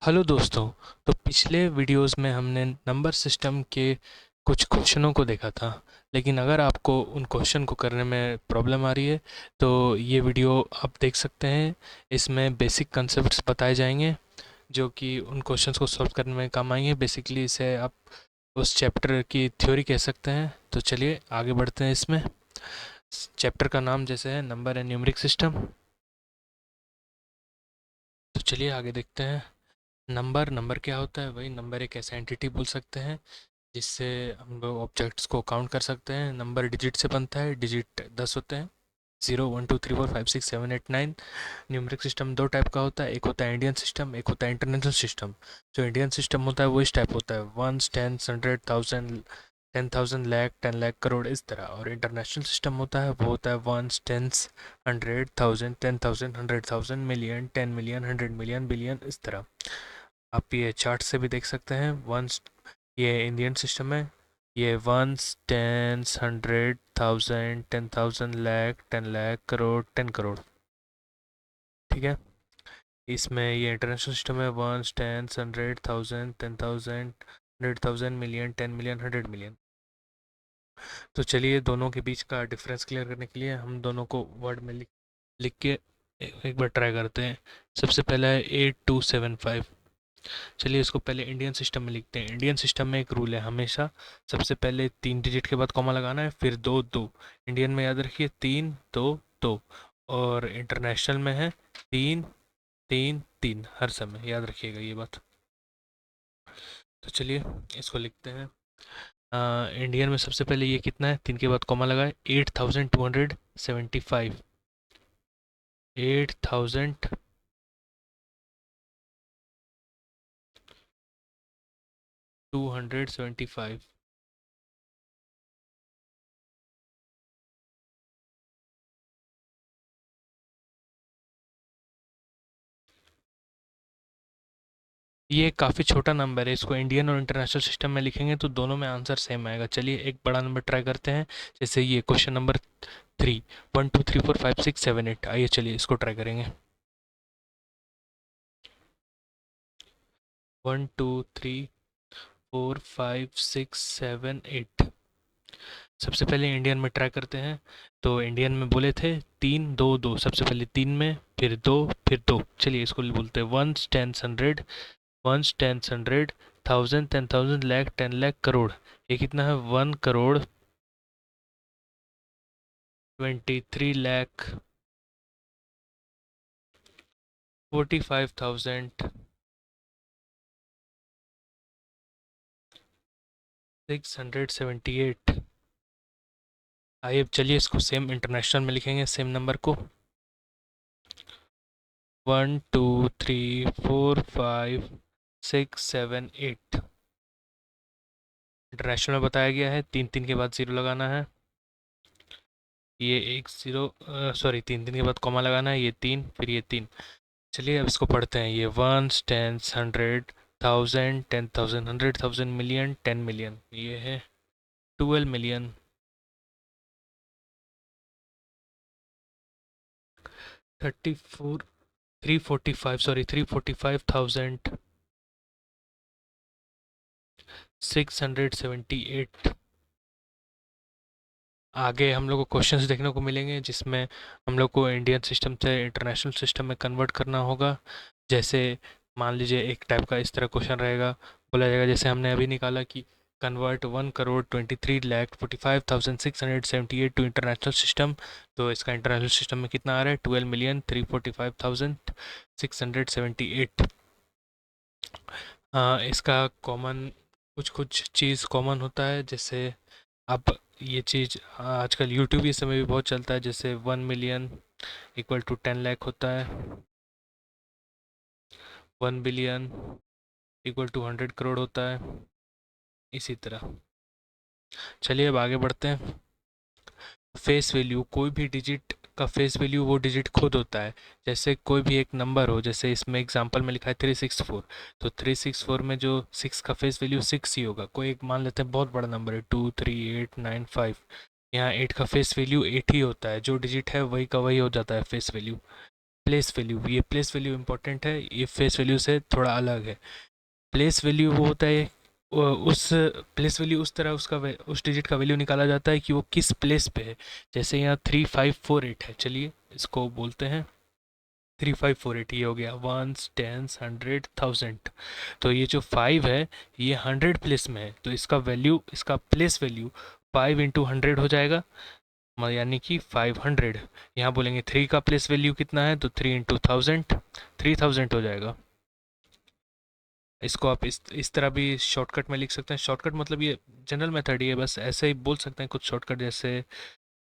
Hello दोस्तों। तो पिछले वीडियोस में हमने नंबर सिस्टम के कुछ क्वेश्चनों को देखा था। लेकिन अगर आपको उन क्वेश्चन को करने में प्रॉब्लम आ रही है तो ये वीडियो आप देख सकते हैं। इसमें बेसिक कंसेप्ट्स बताए जाएंगे जो कि उन क्वेश्चंस को सॉल्व करने में काम आएंगे। बेसिकली इसे आप उस चैप्टर की थ्योरी कह सकते हैं। तो चलिए आगे बढ़ते हैं। इसमें चैप्टर का नाम जैसे है नंबर एंड न्यूमेरिक सिस्टम। तो चलिए आगे देखते हैं। नंबर नंबर क्या होता है? वही नंबर एक ऐसा एंटिटी बोल सकते हैं जिससे हम लोग ऑब्जेक्ट्स को काउंट कर सकते हैं। नंबर डिजिट से बनता है, डिजिट 10 होते हैं। 0 1 2 3 4 5 6 7 8 9। न्यूमेरिक सिस्टम दो टाइप का होता है, एक होता है इंडियन सिस्टम, एक होता है इंटरनेशनल सिस्टम। जो इंडियन सिस्टम होता है वो इस टाइप होता है: वंस, टेंस, 100,000, 10,000, लाख, 10 लाख, करोड़, इस तरह। और इंटरनेशनल सिस्टम होता है वो होता है ones, tens, 100,000, 10,000, 100,000, million, 10 million, 100 million, billion, इस तरह। आप ये चार्ट से भी देख सकते हैं। वंस ये इंडियन सिस्टम है। ये वंस, टेंस, 100,000, 10,000, लाख, 10 लाख, करोड़, 10 करोड़। ठीक है। इसमें ये इंटरनेशनल सिस्टम है: ones, tens, 100,000, 10,000, 100,000, million, 10 million, 100 million. तो चलिए दोनों के बीच का डिफरेंस क्लियर करने के लिए हम दोनों को वर्ड में लिख लिख के एक बार ट्राई करते हैं। सबसे पहला है 8275। चलिए इसको पहले इंडियन सिस्टम में लिखते हैं। इंडियन सिस्टम में एक रूल है, हमेशा सबसे पहले 3 डिजिट के बाद कॉमा लगाना है, फिर 2 2। इंडियन में याद रखिए 3 2 2। और इंटरनेशनल में है 3 3 3, हर समय याद रखिएगा ये बात। तो चलिए इसको लिखते हैं। इंडियन में सबसे पहले ये कितना है, 3 के बाद कॉमा लगाए, 8,275। 8,275। ये काफ़ी छोटा नंबर है, इसको इंडियन और इंटरनेशनल सिस्टम में लिखेंगे तो दोनों में आंसर सेम आएगा। चलिए एक बड़ा नंबर ट्राई करते हैं। जैसे ये क्वेश्चन नंबर 3, 1 2 3 4 5 6 7 8। आइए चलिए इसको ट्राई करेंगे। 1 2 3 4 5 6 7 8। सबसे पहले इंडियन में ट्राई करते हैं। तो इंडियन में बोले थे 3 2 2, सबसे पहले 3 में, फिर 2, फिर 2। चलिए इसको बोलते हैं ones, tens, 100, ones, tens, 100, 1,000, 10,000, lakh, 10 lakh, crore. ये कितना है? 1 करोड़ 23 लाख 45,678। आइए अब चलिए इसको सेम इंटरनेशनल में लिखेंगे, सेम नंबर को। 1 2 3 4 5 6 7 8। इंटरनेशनल में बताया गया है 3 3 के बाद ज़ीरो लगाना है। ये एक ज़ीरो, सॉरी, 3 3 के बाद कॉमा लगाना है। ये 3, फिर ये 3। चलिए अब इसको पढ़ते हैं। ये वंस, टेंस, 100, 1,000, 10,000, 100,000, मिलियन, 10 मिलियन। ये है 12 मिलियन, 34, 345, सॉरी, 345,678। आगे हम लोग को क्वेश्चंस देखने को मिलेंगे जिसमें हम लोग को इंडियन सिस्टम से इंटरनेशनल सिस्टम में कन्वर्ट करना होगा। जैसे मान लीजिए एक टाइप का इस तरह क्वेश्चन रहेगा, बोला जाएगा जैसे हमने अभी निकाला कि convert 1 crore 23 lakh 45,678 to international system. तो इसका इंटरनेशनल सिस्टम में कितना आ रहा है? 12,345,678। इसका कॉमन, कुछ कुछ चीज़ कॉमन होता है। जैसे अब ये चीज़ आजकल यूट्यूब ये समय भी बहुत चलता है। जैसे 1 मिलियन इक्वल टू 10 लाख होता है। 1 बिलियन इक्वल टू 100 करोड़ होता है। इसी तरह। चलिए अब आगे बढ़ते हैं। फेस वैल्यू, कोई भी डिजिट का फेस वैल्यू वो डिजिट खुद होता है। जैसे कोई भी एक नंबर हो, जैसे इसमें एग्जांपल में लिखा है 364। तो 364 में जो 6 का फेस वैल्यू 6 ही होगा। कोई एक मान लेते हैं बहुत बड़ा नंबर है 23895। यहाँ 8 का फेस वैल्यू 8 ही होता है। जो डिजिट है वही का वही हो जाता है फेस वैल्यू। प्लेस वैल्यू, ये प्लेस वैल्यू इंपॉर्टेंट है, ये फेस वैल्यू से थोड़ा अलग है। प्लेस वैल्यू वो होता है उस प्लेस वैल्यू उस तरह उस डिजिट का वैल्यू निकाला जाता है कि वो किस प्लेस पे है। जैसे यहाँ 3548 है, चलिए इसको बोलते हैं 3548, ये हो गया वंस, टेंस, 100, 1000। तो ये जो 5 है ये 100 प्लेस में है, तो इसका वैल्यू, इसका प्लेस वैल्यू 5 × 100 हो जाएगा, यानी कि 500। यहाँ बोलेंगे 3 का प्लेस वैल्यू कितना है, तो 3 × 1000, 3000 हो जाएगा। इसको आप इस तरह भी शॉर्टकट में लिख सकते हैं। शॉर्टकट मतलब ये जनरल मेथड ही है, बस ऐसे ही बोल सकते हैं कुछ शॉर्टकट। जैसे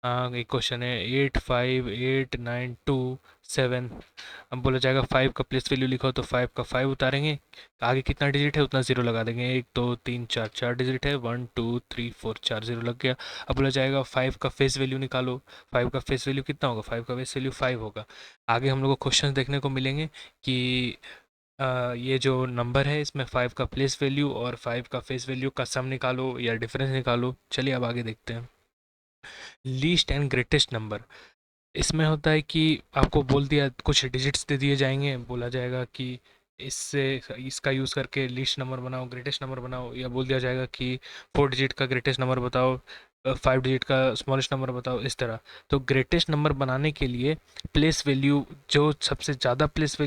एक क्वेश्चन है 858927, अब बोला जाएगा 5 का प्लेस वैल्यू लिखो, तो 5 का 5 उतारेंगे, आगे कितना डिजिट है उतना ज़ीरो लगा देंगे, 1 2 3 4, 4 डिजिट है, 1 2 3 4, 4 ज़ीरो लग गया। अब बोला जाएगा 5 का फेस वैल्यू निकालो, 5 का फेस वैल्यू कितना होगा, 5 का फेस वैल्यू 5 होगा। आगे हम लोग को क्वेश्चन देखने को मिलेंगे कि ये जो नंबर है इसमें 5 का प्लेस वैल्यू और 5 का फेस वैल्यू का सम निकालो या डिफरेंस निकालो। चलिए अब आगे देखते हैं। लीस्ट एंड ग्रेटेस्ट नंबर, इसमें होता है कि आपको बोल दिया, कुछ डिजिट्स दे दिए जाएंगे, बोला जाएगा कि इससे इसका यूज़ करके लीस्ट नंबर बनाओ, ग्रेटेस्ट नंबर बनाओ, या बोल दिया जाएगा कि 4 डिजिट का ग्रेटेस्ट नंबर बताओ, 5 डिजिट का स्मॉलेस्ट नंबर बताओ, इस तरह। तो ग्रेटेस्ट नंबर बनाने के लिए प्लेस वैल्यू, जो सबसे ज़्यादा प्लेस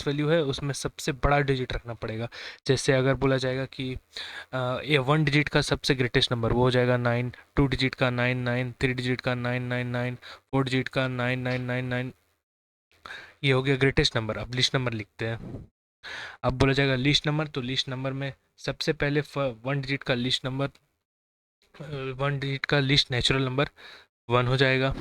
वैल्यू है उसमें सबसे बड़ा डिजिट रखना पड़ेगा। जैसे अगर बोला जाएगा कि ये 1 डिजिट का सबसे ग्रेटेस्ट नंबर वो हो जाएगा 9, 2 डिजिट का 99, 3 डिजिट का 999, 4 डिजिट का 9999, ये हो गया ग्रेटेस्ट नंबर। अब लिस्ट नंबर लिखते हैं। अब बोला जाएगा लिस्ट नंबर, तो लिस्ट नंबर में सबसे पहले 1 डिजिट का लिस्ट नंबर, 1 डिजिट का लिस्ट नेचुरल नंबर 1 हो जाएगा,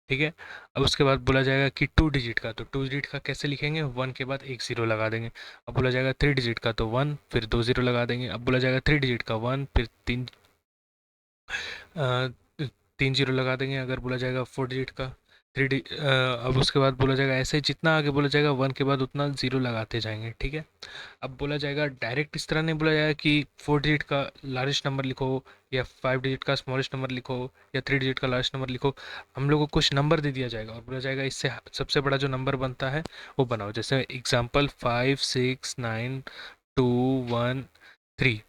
ठीक है। अब उसके बाद बोला जाएगा कि 2 डिजिट का, तो 2 डिजिट का कैसे लिखेंगे, 1 के बाद एक ज़ीरो लगा देंगे। अब बोला जाएगा 3 डिजिट का, तो 1 फिर 2 ज़ीरो लगा देंगे। अब बोला जाएगा 3 डिजिट का 1 फिर 3 जीरो लगा देंगे। अगर बोला जाएगा 4 डिजिट का अब उसके बाद बोला जाएगा ऐसे ही जितना आगे बोला जाएगा 1 के बाद उतना ज़ीरो लगाते जाएंगे, ठीक है। अब बोला जाएगा डायरेक्ट इस तरह नहीं बोला जाएगा कि 4 डिजिट का लार्जेस्ट नंबर लिखो या 5 डिजिट का स्मॉलेस्ट नंबर लिखो या 3 डिजिट का लार्जेस्ट नंबर लिखो। हम लोग को कुछ नंबर दे दिया जाएगा और बोला जाएगा इससे सबसे बड़ा जो नंबर बनता है वो बनाओ। जैसे एग्जाम्पल 5 6 9 2 1 3,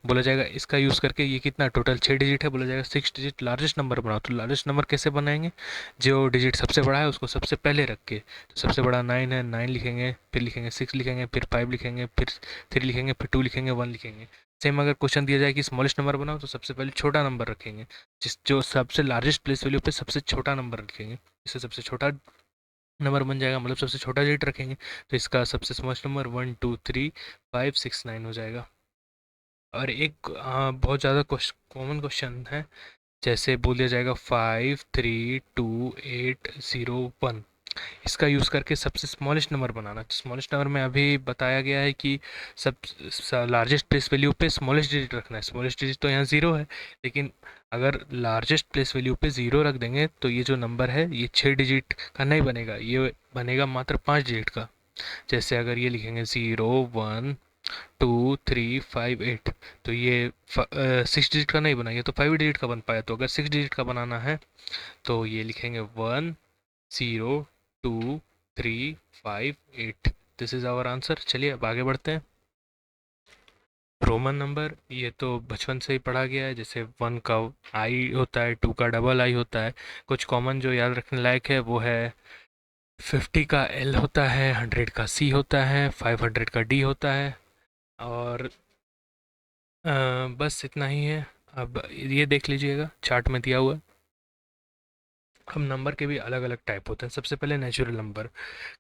बोला जाएगा इसका यूज़ करके ये कितना टोटल 6 डिजिट है, बोला जाएगा 6 डिजिट लार्जेस्ट नंबर बनाओ। तो लार्जेस्ट नंबर कैसे बनाएंगे, जो डिजिट सबसे बड़ा है उसको सबसे पहले रख के, तो सबसे बड़ा 9 है, 9 लिखेंगे, फिर लिखेंगे 6 लिखेंगे, फिर 5 लिखेंगे, फिर 3 लिखेंगे, फिर 2 लिखेंगे, 1 लिखेंगे। सेम अगर क्वेश्चन दिया जाए कि स्मॉलेस्ट नंबर बनाओ, तो सबसे पहले छोटा नंबर रखेंगे, जिस जो सबसे लार्जेस्ट प्लेस वैल्यू पे सबसे छोटा नंबर रखेंगे, इससे सबसे छोटा नंबर बन जाएगा, मतलब सबसे छोटा डिजिट रखेंगे, तो इसका सबसे स्मॉलेस्ट नंबर 1 2 3 5 6 9 हो जाएगा। और एक बहुत ज़्यादा कॉमन क्वेश्चन है, जैसे बोल दिया जाएगा 5 3 2 8 0 1, इसका यूज़ करके सबसे स्मॉलेस्ट नंबर बनाना। स्मॉलेस्ट नंबर में अभी बताया गया है कि सब लार्जेस्ट प्लेस वैल्यू पे स्मॉलेस्ट डिजिट रखना है। स्मॉलेस्ट डिजिट तो यहाँ ज़ीरो है, लेकिन अगर लार्जेस्ट प्लेस वैल्यू पे ज़ीरो रख देंगे तो ये जो नंबर है ये 6 डिजिट का नहीं बनेगा, ये बनेगा मात्र 5 डिजिट का। जैसे अगर ये लिखेंगे 0 1 2 3 5 8, तो ये 6 डिजिट का नहीं बना, ये तो 5 डिजिट का बन पाया। तो अगर 6 डिजिट का बनाना है तो ये लिखेंगे 1 0 2 3 5 8। This is our answer. चलिए अब आगे बढ़ते हैं। रोमन नंबर, ये तो बचपन से ही पढ़ा गया है, जैसे 1 का आई होता है, 2 का डबल आई होता है। कुछ कॉमन जो याद रखने लायक है वो है 50 का एल होता है, 100 का सी होता है, 500 का डी होता है, और बस इतना ही है। अब ये देख लीजिएगा चार्ट में दिया हुआ। हम नंबर के भी अलग अलग टाइप होते हैं। सबसे पहले नेचुरल नंबर,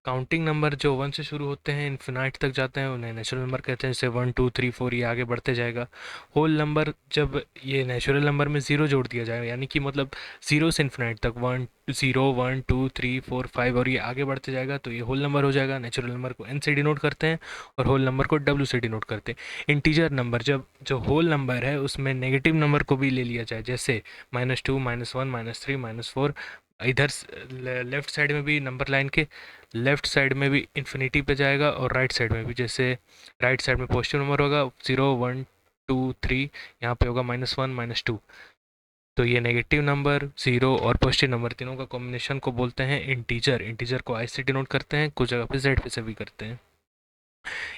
काउंटिंग नंबर जो 1 से शुरू होते हैं इन्फिनाइट तक जाते हैं उन्हें नेचुरल नंबर कहते हैं। जैसे 1 2 3 4 ये आगे बढ़ते जाएगा। होल नंबर, जब ये नेचुरल नंबर में ज़ीरो जोड़ दिया जाएगा, यानी कि मतलब ज़ीरो से इन्फिनाइट तक 1 0 1 2 3 4 5 और ये आगे बढ़ते जाएगा, तो ये होल नंबर हो जाएगा। नेचुरल नंबर को एन से डिनोट करते हैं और होल नंबर को डब्ल्यू से डिनोट करते हैं। इंटीजर नंबर, जब जो होल नंबर है उसमें नेगेटिव नंबर को भी ले लिया जाए, जैसे -2 -1 -3 -4, इधर लेफ्ट साइड में भी नंबर लाइन के लेफ्ट साइड में भी इन्फिनिटी पे जाएगा और राइट साइड में भी। जैसे राइट साइड में पॉजिटिव नंबर होगा 0 1 2 3, यहाँ पे होगा -1 -2। तो ये नेगेटिव नंबर, ज़ीरो और पॉजिटिव नंबर तीनों का कॉम्बिनेशन को बोलते हैं इंटीजर। इंटीजर को आई से डिनोट करते हैं, कुछ जगह पे जेड पे से भी करते हैं।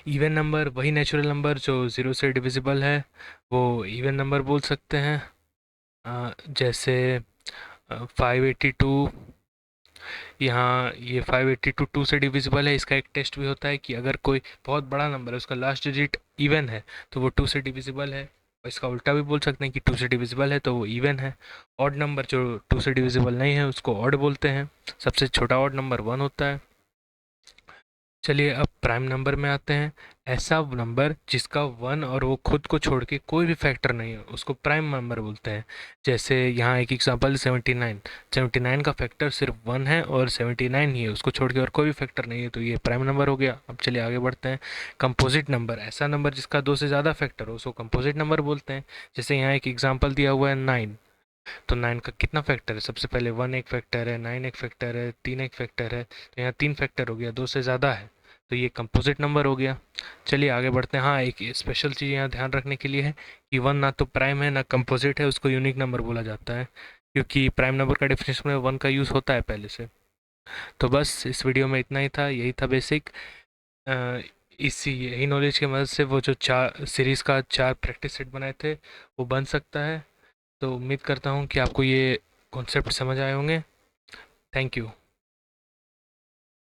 इवन नंबर वही नेचुरल नंबर जो ज़ीरो से डिविजिबल है, वो इवन नंबर बोल सकते हैं। जैसे 582, यहाँ ये 582 टू से डिविजिबल है। इसका एक टेस्ट भी होता है कि अगर कोई बहुत बड़ा नंबर है, उसका लास्ट डिजिट इवन है, तो वो टू से डिविजिबल है। और इसका उल्टा भी बोल सकते हैं कि टू से डिविजिबल है तो वो इवन है। ऑड नंबर जो टू से डिविजिबल नहीं है उसको ऑड बोलते हैं। सबसे छोटा ऑड नंबर वन होता है। चलिए अब प्राइम नंबर में आते हैं। ऐसा नंबर जिसका वन और वो खुद को छोड़ के कोई भी फैक्टर नहीं है उसको प्राइम नंबर बोलते हैं। जैसे यहाँ एक एग्जांपल 79। 79 का फैक्टर सिर्फ वन है और 79 ही है, उसको छोड़ के और कोई भी फैक्टर नहीं है, तो ये प्राइम नंबर हो गया। अब चलिए आगे बढ़ते हैं। कंपोजिट नंबर, ऐसा नंबर जिसका दो से ज़्यादा फैक्टर हो उसको कंपोजिट नंबर बोलते हैं। जैसे यहाँ एक एग्जाम्पल दिया हुआ है 9। तो 9 का कितना फैक्टर है? सबसे पहले वन एक फैक्टर है, 9 एक फैक्टर है, तीन एक फैक्टर है, तो यहाँ तीन फैक्टर हो गया, दो से ज़्यादा है, तो ये कंपोजिट नंबर हो गया। चलिए आगे बढ़ते हैं। हाँ, एक स्पेशल चीज़ यहाँ ध्यान रखने के लिए है कि वन ना तो प्राइम है ना कंपोजिट है, उसको यूनिक नंबर बोला जाता है, क्योंकि प्राइम नंबर का डेफिनेशन में वन का यूज़ होता है पहले से। तो बस इस वीडियो में इतना ही था, यही था बेसिक। इसी यही नॉलेज की मदद से वो जो चार सीरीज़ का चार प्रैक्टिस सेट बनाए थे वो बन सकता है। तो उम्मीद करता हूँ कि आपको ये कॉन्सेप्ट समझ आए होंगे। Thank you.